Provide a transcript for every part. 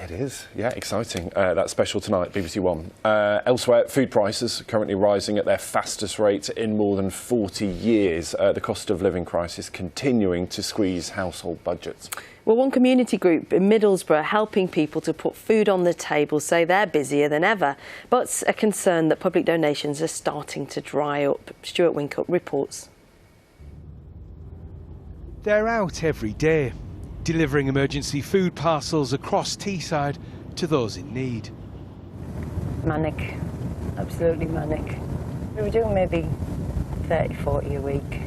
It is, yeah, exciting. That's special tonight, BBC One. Elsewhere, food prices are currently rising at their fastest rate in more than 40 years. The cost of living crisis continuing to squeeze household budgets. Well, one community group in Middlesbrough helping people to put food on the table say they're busier than ever, but a concern that public donations are starting to dry up. Stuart Wincup reports. They're out every day, delivering emergency food parcels across Teesside to those in need. Manic, absolutely manic. We were doing maybe 30, 40 a week.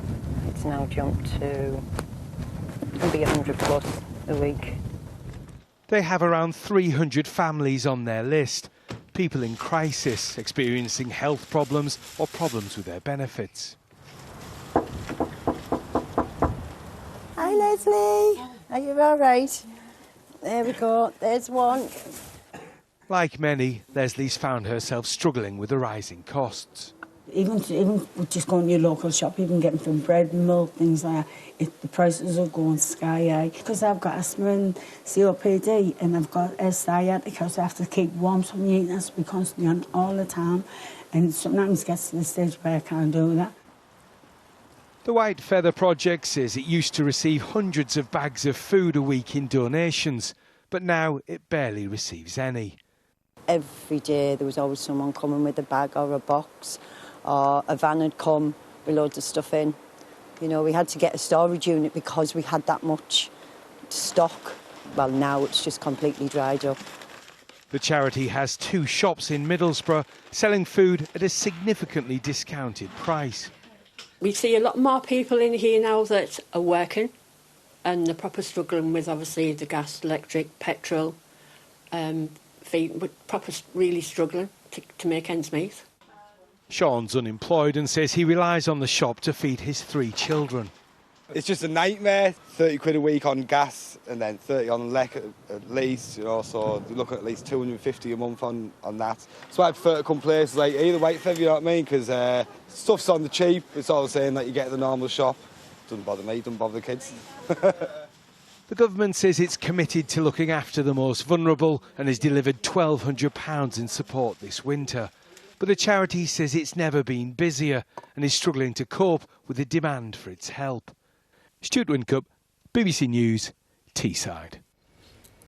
It's now jumped to maybe 100 plus a week. They have around 300 families on their list, people in crisis, experiencing health problems or problems with their benefits. Hi Leslie, are you all right? There we go, there's one. Like many, Leslie's found herself struggling with the rising costs. Even just going to your local shop, even getting some bread and milk, things like that, the prices are going sky high. Because I've got asthma and COPD and I've got sciatica, because I have to keep warm, so my eating has to be constantly on all the time. And sometimes it gets to the stage where I can't do that. The White Feather Project says it used to receive hundreds of bags of food a week in donations, but now it barely receives any. Every day there was always someone coming with a bag or a box, or a van had come with loads of stuff in. You know, we had to get a storage unit because we had that much stock. Well, now it's just completely dried up. The charity has 2 shops in Middlesbrough selling food at a significantly discounted price. We see a lot more people in here now that are working and they're proper struggling with obviously the gas, electric, petrol, proper really struggling to make ends meet. Sean's unemployed and says he relies on the shop to feed his 3 children. It's just a nightmare, 30 quid a week on gas and then 30 on elec at least, you know, so you look at least 250 a month on that. So I prefer to come places like either White Feather, you know what I mean, because stuff's on the cheap, it's all the same that you get at the normal shop. Doesn't bother me, doesn't bother the kids. The government says it's committed to looking after the most vulnerable and has delivered £1,200 in support this winter. But the charity says it's never been busier and is struggling to cope with the demand for its help. Stuart Wincup, BBC News, Teesside.